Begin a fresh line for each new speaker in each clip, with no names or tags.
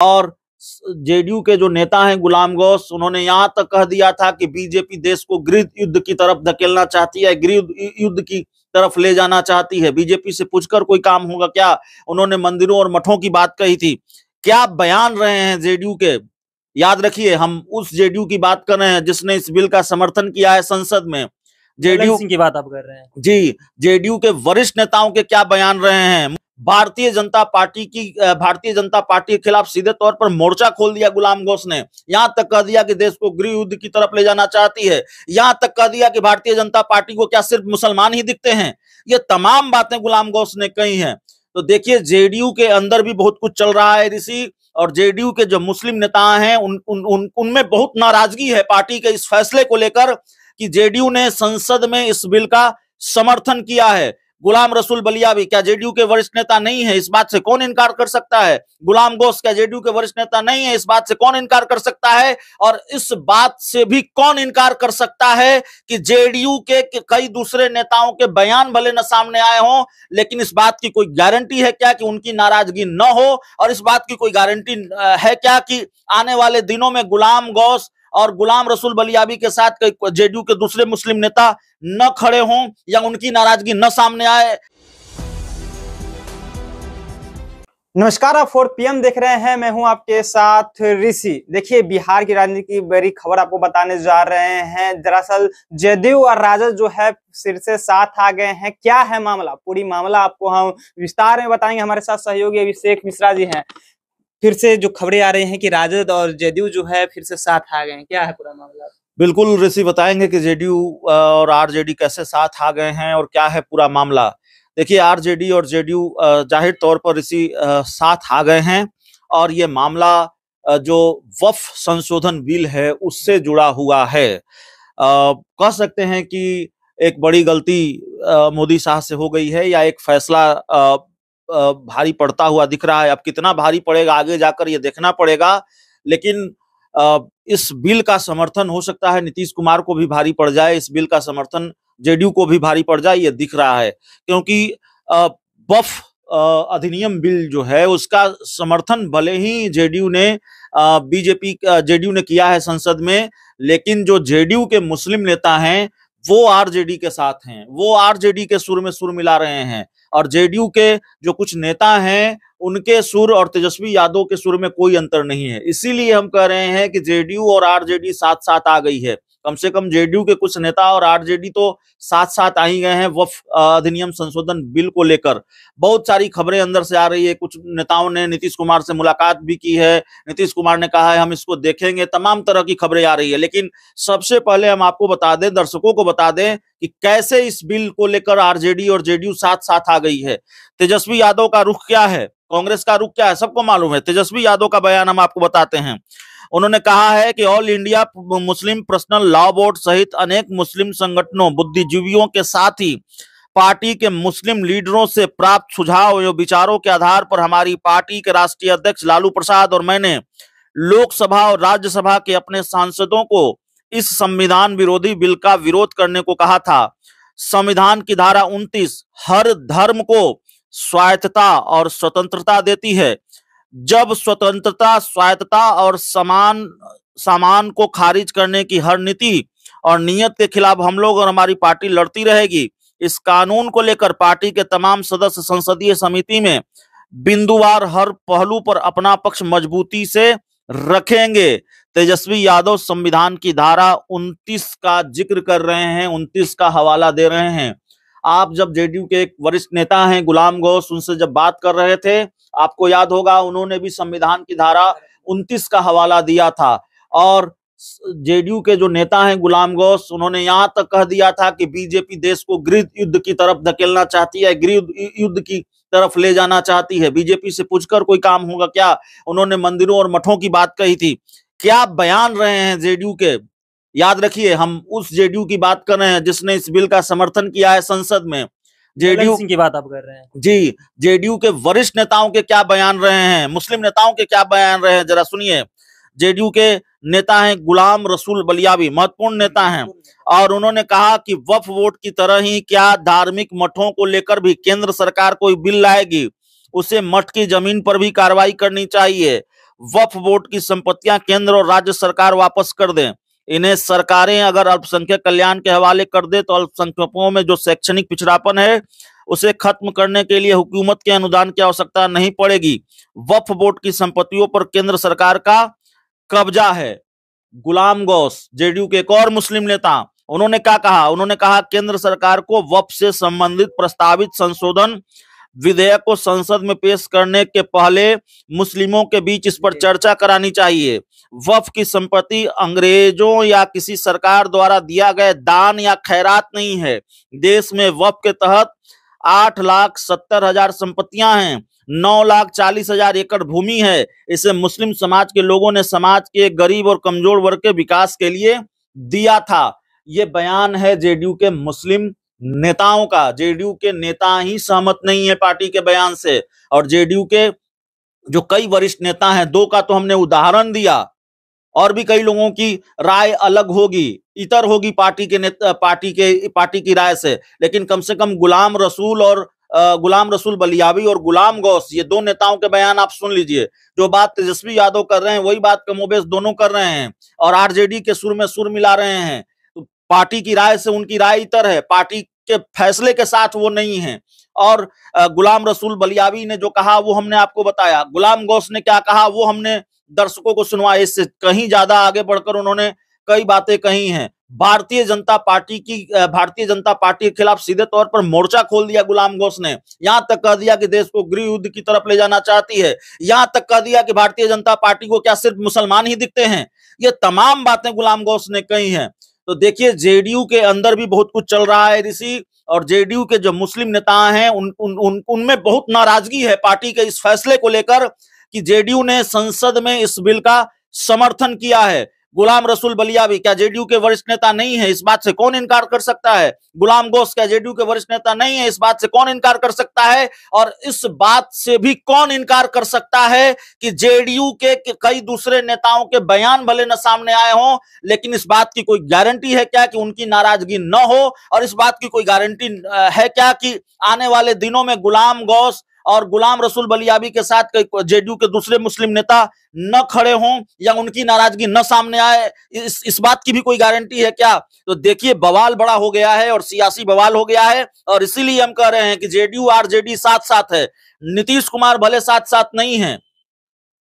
और जेडीयू के जो नेता हैं गुलाम गौस, उन्होंने यहां तक कह दिया था कि बीजेपी देश को गृह युद्ध की तरफ धकेलना चाहती है, गृह युद्ध की तरफ ले जाना चाहती है। बीजेपी से पूछकर कोई काम होगा क्या? उन्होंने मंदिरों और मठों की बात कही थी। क्या बयान रहे हैं जेडीयू के? याद रखिए, हम उस जेडीयू की बात कर रहे हैं जिसने इस बिल का समर्थन किया है संसद में।
जेडीयू सिंह की बात आप कर रहे हैं
जी। जेडीयू के वरिष्ठ नेताओं के क्या बयान रहे हैं? भारतीय जनता पार्टी के खिलाफ सीधे तौर पर मोर्चा खोल दिया गुलाम गौस ने। यहां तक कह दिया कि देश को गृह युद्ध की तरफ ले जाना चाहती है। यहां तक कह दिया कि भारतीय जनता पार्टी को क्या सिर्फ मुसलमान ही दिखते हैं। ये तमाम बातें गुलाम गौस ने कही हैं। तो देखिए, जेडीयू के अंदर भी बहुत कुछ चल रहा है ऋषि, और जेडीयू के जो मुस्लिम नेता हैं उनमें बहुत नाराजगी है पार्टी के इस फैसले को लेकर कि जेडीयू ने संसद में इस बिल का समर्थन किया है। गुलाम रसूल बलियावी क्या जेडीयू के वरिष्ठ नेता नहीं है? इस बात से कौन इनकार कर सकता है? गुलाम गौस क्या जेडीयू के वरिष्ठ नेता नहीं है? इस बात से कौन इनकार कर सकता है? और इस बात से भी कौन इनकार कर सकता है कि जेडीयू के कई दूसरे नेताओं के बयान भले न सामने आए हों, लेकिन इस बात की कोई गारंटी है क्या कि उनकी नाराजगी न हो? और इस बात की कोई गारंटी है क्या कि आने वाले दिनों में गुलाम गौस और गुलाम रसूल बलियावी के साथ जेडीयू के दूसरे मुस्लिम नेता न खड़े हों या उनकी नाराजगी न सामने आए?
नमस्कार, आप 4 PM देख रहे हैं। मैं हूं आपके साथ ऋषि। देखिए, बिहार की राजनीति की बड़ी खबर आपको बताने जा रहे हैं। दरअसल जेडीयू और राजद जो है फिर से साथ आ गए हैं। क्या है मामला? पूरी मामला आपको हम विस्तार में बताएंगे। हमारे साथ सहयोगी अभिषेक मिश्रा जी हैं। फिर से जो खबरें आ रही हैं कि राजद और जेडीयू जो है फिर से साथ आ गए हैं, क्या है पूरा मामला?
बिल्कुल ऋषि, बताएंगे कि जेडीयू और आरजेडी कैसे साथ आ गए हैं और क्या है पूरा मामला। देखिए, आरजेडी और जेडीयू जाहिर तौर पर ऋषि साथ आ गए हैं, और ये मामला जो वक्फ संशोधन बिल है उससे जुड़ा हुआ है। कह सकते हैं कि एक बड़ी गलती मोदी शाह से हो गई है, या एक फैसला भारी पड़ता हुआ दिख रहा है। अब कितना भारी पड़ेगा आगे जाकर ये देखना पड़ेगा, लेकिन इस बिल का समर्थन हो सकता है नीतीश कुमार को भी भारी पड़ जाए, इस बिल का समर्थन जेडीयू को भी भारी पड़ जाए, ये दिख रहा है। क्योंकि वक्फ अधिनियम बिल जो है उसका समर्थन भले ही जेडीयू ने किया है संसद में, लेकिन जो जेडीयू के मुस्लिम नेता हैं वो आरजेडी के साथ हैं, वो आरजेडी के सुर में सुर मिला रहे हैं। और जेडीयू के जो कुछ नेता हैं उनके सुर और तेजस्वी यादव के सुर में कोई अंतर नहीं है। इसीलिए हम कह रहे हैं कि जेडीयू और आरजेडी साथ साथ आ गई है। कम से कम जेडीयू के कुछ नेता और आरजेडी तो साथ साथ आ ही गए हैं वक्फ अधिनियम संशोधन बिल को लेकर। बहुत सारी खबरें अंदर से आ रही है। कुछ नेताओं ने नीतीश कुमार से मुलाकात भी की है, नीतीश कुमार ने कहा है हम इसको देखेंगे, तमाम तरह की खबरें आ रही है। लेकिन सबसे पहले हम आपको बता दें, दर्शकों को बता दें कि कैसे इस बिल को लेकर आरजेडी और जेडीयू साथ साथ आ गई है। तेजस्वी यादव का रुख क्या है, कांग्रेस का रुख क्या है, सबको मालूम है। तेजस्वी यादव का बयान हम आपको बताते हैं। उन्होंने कहा है कि all India Muslim personal law board सहित अनेक मुस्लिम संगठनों, बुद्धिजीवियों के साथ ही पार्टी के मुस्लिम लीडरों से प्राप्त सुझाव एवं विचारों के आधार पर हमारी पार्टी के राष्ट्रीय अध्यक्ष लालू प्रसाद और मैंने लोकसभा और राज्यसभा के अपने सांसदों को इस संविधान विरोधी बिल का विरोध करने को कहा था। संविधान की धारा 29 हर धर्म को स्वायत्तता और स्वतंत्रता देती है। जब स्वतंत्रता, स्वायत्तता और सामान को खारिज करने की हर नीति और नियत के खिलाफ हम लोग और हमारी पार्टी लड़ती रहेगी। इस कानून को लेकर पार्टी के तमाम सदस्य संसदीय समिति में बिंदुवार हर पहलू पर अपना पक्ष मजबूती से रखेंगे। तेजस्वी यादव संविधान की धारा 29 का जिक्र कर रहे हैं, 29 का हवाला दे रहे हैं। आप जब जेडीयू के एक वरिष्ठ नेता हैं गुलाम गौस, उनसे जब बात कर रहे थे, आपको याद होगा उन्होंने भी संविधान की धारा 29 का हवाला दिया था। और जेडीयू के जो नेता हैं गुलाम गौस, उन्होंने यहां तक कह दिया था कि बीजेपी देश को गृह युद्ध की तरफ धकेलना चाहती है, गृह युद्ध की तरफ ले जाना चाहती है। बीजेपी से पूछकर कोई काम होगा क्या? उन्होंने मंदिरों और मठों की बात कही थी। क्या बयान रहे हैं जेडीयू के? याद रखिए, हम उस जेडीयू की बात कर रहे हैं जिसने इस बिल का समर्थन किया है संसद में।
जेडीयू सिंह की बात आप कर रहे हैं
जी। जेडीयू के वरिष्ठ नेताओं के क्या बयान रहे हैं, मुस्लिम नेताओं के क्या बयान रहे हैं, जरा सुनिए। जेडीयू के नेता हैं गुलाम रसूल बलियावी, महत्वपूर्ण नेता हैं, और उन्होंने कहा कि वक्फ बोर्ड की तरह ही क्या धार्मिक मठों को लेकर भी केंद्र सरकार कोई बिल लाएगी, उसे मठ की जमीन पर भी कार्रवाई करनी चाहिए। वक्फ बोर्ड की संपत्तियां केंद्र और राज्य सरकार वापस कर दें। इन्हें सरकारें अगर अल्पसंख्यक कल्याण के हवाले कर दे तो अल्पसंख्यकों में जो शैक्षणिक पिछड़ापन है उसे खत्म करने के लिए हुकूमत के अनुदान की आवश्यकता नहीं पड़ेगी। वक्फ बोर्ड की संपत्तियों पर केंद्र सरकार का कब्जा है। गुलाम गौस, जेडीयू के एक और मुस्लिम नेता, उन्होंने क्या कहा? उन्होंने कहा केंद्र सरकार को वक्फ से संबंधित प्रस्तावित संशोधन विधेयक को संसद में पेश करने के पहले मुस्लिमों के बीच इस पर चर्चा करानी चाहिए। वक्फ की संपत्ति अंग्रेजों या किसी सरकार द्वारा दिया गया दान या खैरात नहीं है। देश में वक्फ के तहत 8,70,000 संपत्तियां हैं, 9,40,000 एकड़ भूमि है। इसे मुस्लिम समाज के लोगों ने समाज के गरीब और कमजोर वर्ग के विकास के लिए दिया था। ये बयान है जेडीयू के मुस्लिम नेताओं का। जेडीयू के नेता ही सहमत नहीं है पार्टी के बयान से, और जेडीयू के जो कई वरिष्ठ नेता हैं, दो का तो हमने उदाहरण दिया, और भी कई लोगों की राय अलग होगी, इतर होगी पार्टी के नेता, पार्टी की राय से, लेकिन कम से कम गुलाम रसूल बलियावी और गुलाम गौस, ये दो नेताओं के बयान आप सुन लीजिए। जो बात तेजस्वी यादव कर रहे हैं वही बात कमोबेश दोनों कर रहे हैं, और आरजेडी के सुर में सुर मिला रहे हैं। तो पार्टी की राय से उनकी राय इतर है, पार्टी के फैसले के साथ वो नहीं है। और गुलाम रसूल बलियावी ने जो कहा वो हमने आपको बताया, गुलाम गौस ने क्या कहा वो हमने दर्शकों को सुनवाया। इससे कहीं ज्यादा आगे बढ़कर उन्होंने कई बातें कही हैं। भारतीय जनता पार्टी के खिलाफ सीधे तौर पर मोर्चा खोल दिया गुलाम गौस ने। यहां तक कह दिया कि देश को गृह युद्ध की तरफ ले जाना चाहती है। यहां तक कह दिया कि भारतीय जनता पार्टी को क्या सिर्फ मुसलमान ही दिखते हैं। ये तमाम बातें गुलाम गौस ने कही हैं। तो देखिए जेडीयू के अंदर भी बहुत कुछ चल रहा है ऋषि, और जेडीयू के जो मुस्लिम नेता हैं उनमें बहुत नाराजगी है पार्टी के इस फैसले को लेकर कि जेडीयू ने संसद में इस बिल का समर्थन किया है। गुलाम रसूल बलियावी क्या जेडीयू के वरिष्ठ नेता नहीं है? इस बात से कौन इनकार कर सकता है? गुलाम गौस क्या जेडीयू के वरिष्ठ नेता नहीं है? इस बात से कौन इनकार कर सकता है? और इस बात से भी कौन इनकार कर सकता है कि जेडीयू के कई दूसरे नेताओं के बयान भले न सामने आए हों, लेकिन इस बात की कोई गारंटी है क्या कि उनकी नाराजगी न हो? और इस बात की कोई गारंटी है क्या कि आने वाले दिनों में गुलाम गौस और गुलाम रसूल बलियावी के साथ जेडीयू के दूसरे मुस्लिम नेता न खड़े हों या उनकी नाराजगी न सामने आए? इस बात की भी कोई गारंटी है क्या? तो देखिए बवाल बड़ा हो गया है और सियासी बवाल हो गया है, और इसीलिए हम कह रहे हैं कि जेडीयू आरजेडी साथ साथ है। नीतीश कुमार भले साथ साथ नहीं है,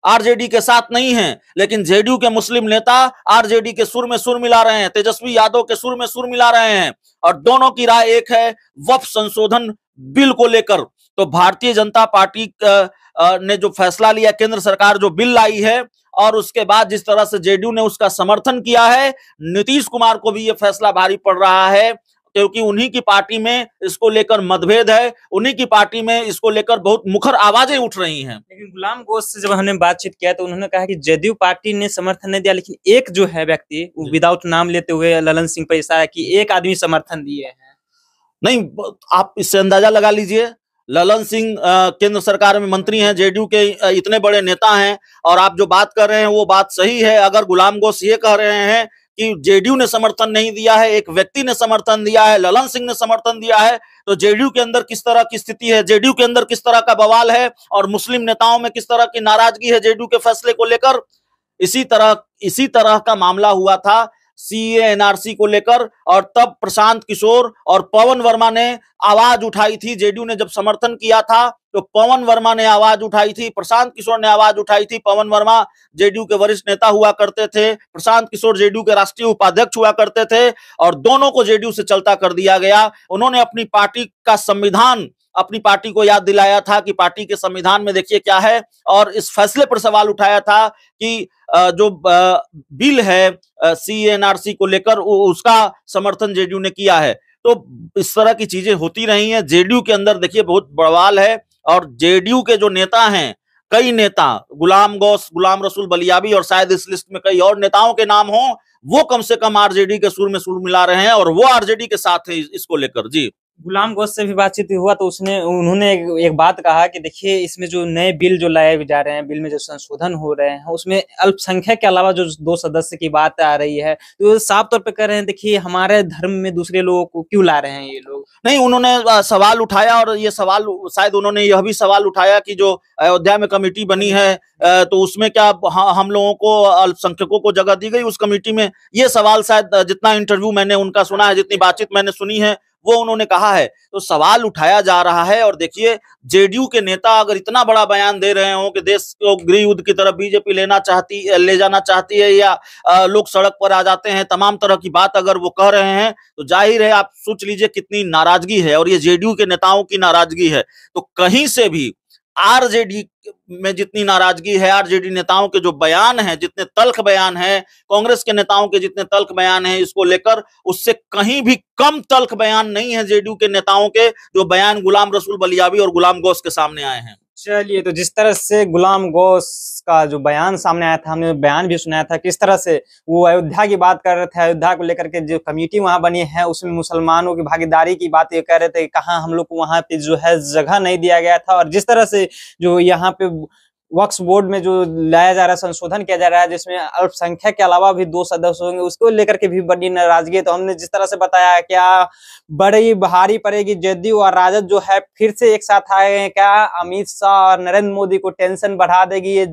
आरजेडी के साथ नहीं है, लेकिन जेडीयू के मुस्लिम नेता आरजेडी के सुर में सुर मिला रहे हैं, तेजस्वी यादव के सुर में सुर मिला रहे हैं, और दोनों की राय एक है वक्फ संशोधन बिल को लेकर। तो भारतीय जनता पार्टी ने जो फैसला लिया, केंद्र सरकार जो बिल लाई है, और उसके बाद जिस तरह से जेडीयू ने उसका समर्थन किया है, नीतीश कुमार को भी यह फैसला भारी पड़ रहा है, क्योंकि उन्हीं की पार्टी में इसको लेकर मतभेद है, उन्हीं की पार्टी में इसको लेकर बहुत मुखर आवाजें उठ रही हैं।
लेकिन गुलाम गौस से जब हमने बातचीत किया तो उन्होंने कहा कि जेडीयू पार्टी ने समर्थन नहीं दिया, लेकिन एक जो है व्यक्ति विदाउट नाम लेते हुए ललन सिंह पर इशारा कि एक आदमी समर्थन दिए हैं।
नहीं, आप इससे अंदाजा लगा लीजिए, ललन सिंह केंद्र सरकार में मंत्री हैं, जेडीयू के इतने बड़े नेता हैं, और आप जो बात कर रहे हैं वो बात सही है। अगर गुलाम गौस ये कह रहे हैं कि जेडीयू ने समर्थन नहीं दिया है, एक व्यक्ति ने समर्थन दिया है, ललन सिंह ने समर्थन दिया है, तो जेडीयू के अंदर किस तरह की स्थिति है, जेडीयू के अंदर किस तरह का बवाल है, और मुस्लिम नेताओं में किस तरह की नाराजगी है जेडीयू के फैसले को लेकर। इसी तरह का मामला हुआ था सीए एनआरसी को लेकर, और तब प्रशांत किशोर और पवन वर्मा ने आवाज उठाई थी। जेडीयू ने जब समर्थन किया था तो पवन वर्मा ने आवाज उठाई थी, प्रशांत किशोर ने आवाज उठाई थी। पवन वर्मा जेडीयू के वरिष्ठ नेता हुआ करते थे, प्रशांत किशोर जेडीयू के राष्ट्रीय उपाध्यक्ष हुआ करते थे, और दोनों को जेडीयू से चलता कर दिया गया। उन्होंने अपनी पार्टी का संविधान, अपनी पार्टी को याद दिलाया था कि पार्टी के संविधान में देखिए क्या है, और इस फैसले पर सवाल उठाया था कि जो बिल है सीएनआरसी को लेकर उसका समर्थन जेडीयू ने किया है। तो इस तरह की चीजें होती रही हैं जेडीयू के अंदर। देखिए बहुत बवाल है, और जेडीयू के जो नेता हैं, कई नेता, गुलाम गौस, गुलाम रसूल बलियावी, और शायद इस लिस्ट में कई और नेताओं के नाम हों, वो कम से कम आरजेडी के सुर में सुर मिला रहे हैं, और वो आरजेडी के साथ है इसको लेकर। जी।
गुलाम गौस से भी बातचीत हुआ तो उन्होंने एक बात कहा कि देखिए इसमें जो नए बिल जो लाए जा रहे हैं, बिल में जो संशोधन हो रहे हैं, उसमें अल्पसंख्यक के अलावा जो 2 सदस्य की बात आ रही है, तो साफ तौर पे कह रहे हैं देखिए हमारे धर्म में दूसरे लोगों को क्यों ला रहे हैं ये लोग।
नहीं, उन्होंने सवाल उठाया, और ये सवाल शायद उन्होंने यह भी सवाल उठाया कि जो अयोध्या में कमेटी बनी है तो उसमें क्या हम लोगों को, अल्पसंख्यकों को जगह दी गई उस कमेटी में। ये सवाल शायद जितना इंटरव्यू मैंने उनका सुना है, जितनी बातचीत मैंने सुनी है, वो उन्होंने कहा है। तो सवाल उठाया जा रहा है। और देखिए, जेडीयू के नेता अगर इतना बड़ा बयान दे रहे हो कि देश को गृह युद्ध की तरफ बीजेपी ले जाना चाहती है, या लोग सड़क पर आ जाते हैं, तमाम तरह की बात अगर वो कह रहे हैं, तो जाहिर है आप सोच लीजिए कितनी नाराजगी है। और ये जेडीयू के नेताओं की नाराजगी है। तो कहीं से भी आरजेडी में जितनी नाराजगी है, आरजेडी नेताओं के जो बयान हैं, जितने तल्ख बयान हैं, कांग्रेस के नेताओं के जितने तल्ख बयान हैं इसको लेकर, उससे कहीं भी कम तल्ख बयान नहीं है जेडीयू के नेताओं के, जो बयान गुलाम रसूल बलियावी और गुलाम गौस के सामने आए हैं।
चलिए, तो जिस तरह से गुलाम गौस का जो बयान सामने आया था, हमने बयान भी सुनाया था किस तरह से वो अयोध्या की बात कर रहे थे, अयोध्या को लेकर के जो कमेटी वहां बनी है उसमें मुसलमानों की भागीदारी की बात ये कह रहे थे, कहाँ हम लोग को वहां पे जो है जगह नहीं दिया गया था। और जिस तरह से जो यहाँ पे वक्फ बोर्ड में जो लाया जा रहा है, संशोधन किया जा रहा है, जिसमें अल्पसंख्यक के अलावा भी 2 सदस्य होंगे, उसको लेकर के भी बड़ी नाराजगी है। तो हमने जिस तरह से बताया, क्या बड़ी भारी पड़ेगी जेडीयू और राजद जो है फिर से एक साथ आए हैं, क्या अमित शाह और नरेंद्र मोदी को टेंशन बढ़ा देगी ये